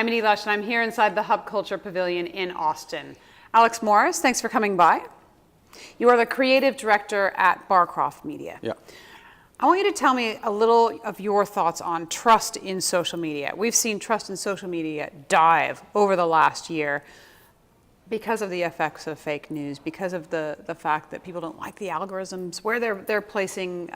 I'm Edie Lush, and I'm here inside the Hub Culture Pavilion in Austin. Alex Morris, thanks for coming by. You are the creative director at Barcroft Media. Yeah. I want you to tell me a little of your thoughts on trust in social media. We've seen trust in social media dive over the last year because of the effects of fake news, because of the fact that people don't like the algorithms, where they're placing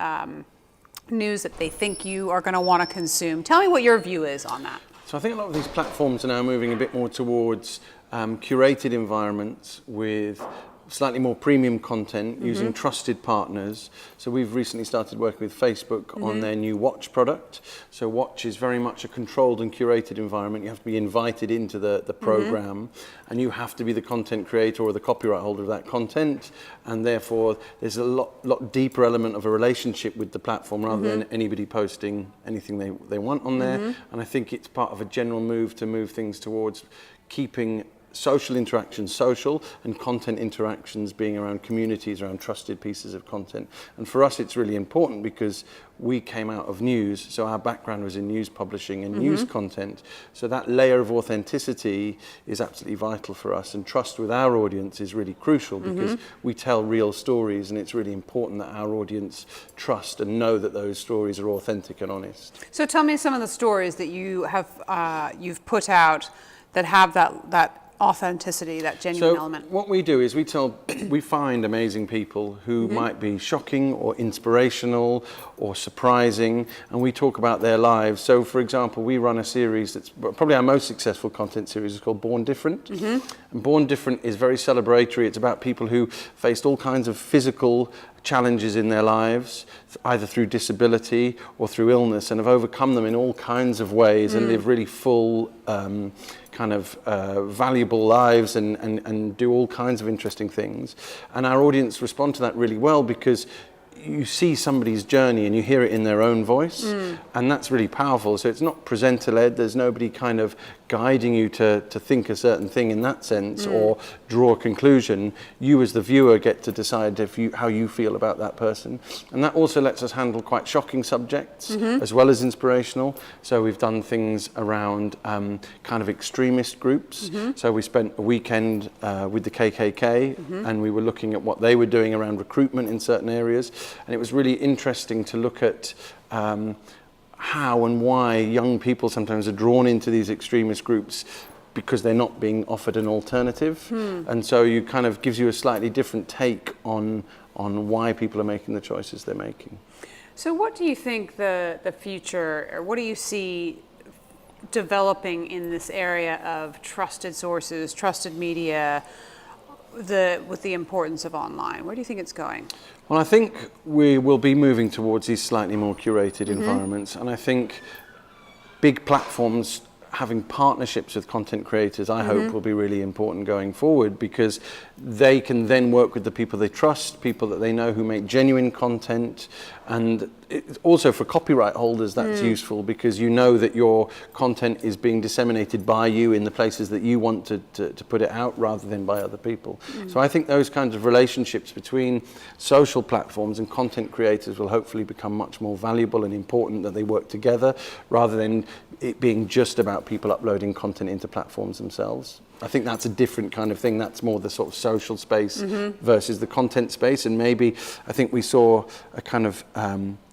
news that they think you are going to want to consume. Tell me what your view is on that. So I think a lot of these platforms are now moving a bit more towards curated environments with slightly more premium content using trusted partners. So we've recently started working with Facebook on their new Watch product. So Watch is very much a controlled and curated environment. You have to be invited into the program, and you have to be the content creator or the copyright holder of that content. And therefore, there's a lot deeper element of a relationship with the platform rather than anybody posting anything they want on there. And I think it's part of a general move to move things towards keeping social interactions social and content interactions being around communities, around trusted pieces of content. And for us, it's really important because we came out of news, so our background was in news publishing and news content. So that layer of authenticity is absolutely vital for us, and trust with our audience is really crucial because we tell real stories, and it's really important that our audience trust and know that those stories are authentic and honest. So tell me some of the stories that you have you've put out that have that authenticity, that genuine element. What we do is we find amazing people who might be shocking or inspirational or surprising, and we talk about their lives. So for example, we run a series that's probably our most successful content series. It's called Born Different. And Born Different is very celebratory. It's about people who faced all kinds of physical challenges in their lives, either through disability or through illness, and have overcome them in all kinds of ways and live really full valuable lives and do all kinds of interesting things. And our audience respond to that really well because you see somebody's journey and you hear it in their own voice, and that's really powerful. So it's not presenter-led. There's nobody kind of guiding you to think a certain thing in that sense or draw a conclusion. You as the viewer get to decide how you feel about that person. And that also lets us handle quite shocking subjects as well as inspirational. So we've done things around kind of extremist groups. So we spent a weekend with the KKK and we were looking at what they were doing around recruitment in certain areas. And it was really interesting to look at how and why young people sometimes are drawn into these extremist groups because they're not being offered an alternative. And so you kind of gives you a slightly different take on why people are making the choices they're making. So what do you think the future, or what do you see developing in this area of trusted sources, trusted media, with the importance of online? Where do you think it's going? Well, I think we will be moving towards these slightly more curated environments, and I think big platforms having partnerships with content creators, I hope, will be really important going forward because they can then work with the people they trust, people that they know who make genuine content. And also for copyright holders, that's useful because you know that your content is being disseminated by you in the places that you want to put it out rather than by other people. So I think those kinds of relationships between social platforms and content creators will hopefully become much more valuable and important, that they work together rather than it being just about people uploading content into platforms themselves. I think that's a different kind of thing. That's more the sort of social space versus the content space. And maybe I think we saw a kind of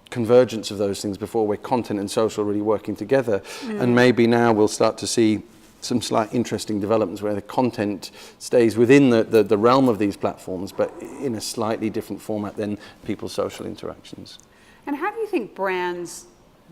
convergence of those things before, where content and social are really working together. And maybe now we'll start to see some slight interesting developments where the content stays within the realm of these platforms, but in a slightly different format than people's social interactions. And how do you think brands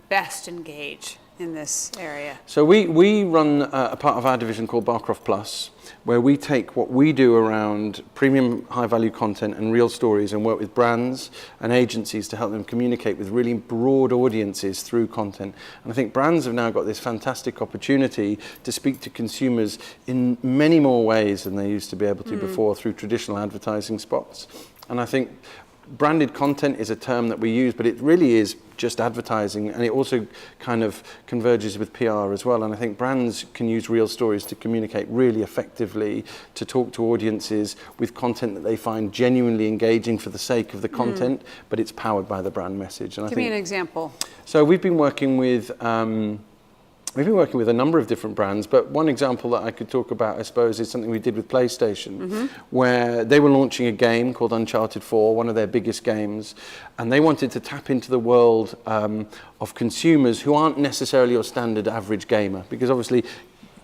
best engage in this area? So we run a part of our division called Barcroft Plus, where we take what we do around premium high-value content and real stories and work with brands and agencies to help them communicate with really broad audiences through content. And I think brands have now got this fantastic opportunity to speak to consumers in many more ways than they used to be able to before through traditional advertising spots. And I think branded content is a term that we use, but it really is just advertising, and it also kind of converges with PR as well. And I think brands can use real stories to communicate really effectively, to talk to audiences with content that they find genuinely engaging for the sake of the content, but it's powered by the brand message. And Give me an example. So we've been working with we've been working with a number of different brands, but one example that I could talk about, I suppose, is something we did with PlayStation, where they were launching a game called Uncharted 4, one of their biggest games, and they wanted to tap into the world of consumers who aren't necessarily your standard average gamer, because obviously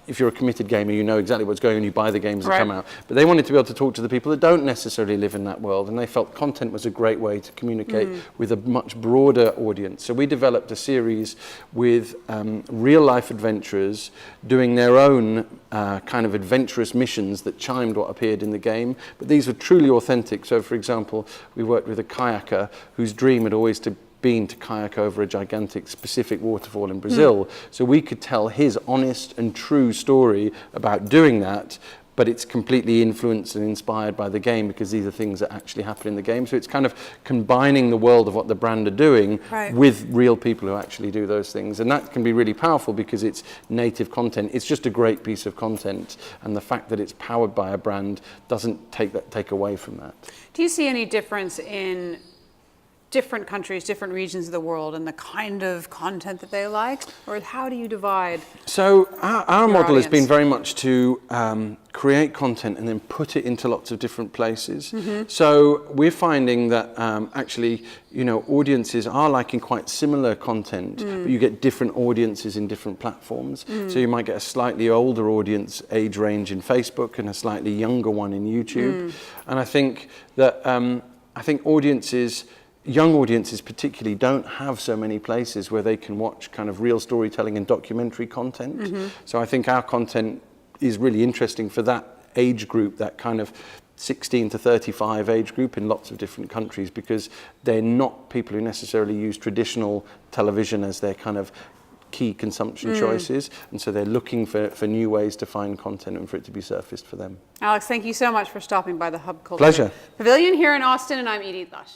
if you're a committed gamer, you know exactly what's going on, you buy the games that come out. But they wanted to be able to talk to the people that don't necessarily live in that world, and they felt content was a great way to communicate with a much broader audience. So we developed a series with real-life adventurers doing their own kind of adventurous missions that chimed what appeared in the game, but these were truly authentic. So for example, we worked with a kayaker whose dream had always been to kayak over a gigantic Pacific waterfall in Brazil. So we could tell his honest and true story about doing that, but it's completely influenced and inspired by the game, because these are things that actually happen in the game. So it's kind of combining the world of what the brand are doing with real people who actually do those things. And that can be really powerful because it's native content. It's just a great piece of content. And the fact that it's powered by a brand doesn't take away from that. Do you see any difference in different countries, different regions of the world, and the kind of content that they like? Or how do you divide? So our model has been audience? very much to create content and then put it into lots of different places. So we're finding that actually, you know, audiences are liking quite similar content, but you get different audiences in different platforms. So you might get a slightly older audience age range in Facebook and a slightly younger one in YouTube. And I think that young audiences particularly don't have so many places where they can watch kind of real storytelling and documentary content. So I think our content is really interesting for that age group, that kind of 16 to 35 age group in lots of different countries, because they're not people who necessarily use traditional television as their kind of key consumption choices, and so they're looking for new ways to find content and for it to be surfaced for them. Alex, thank you so much for stopping by the Hub Culture Pleasure. Pavilion here in Austin, and I'm Edie Lush.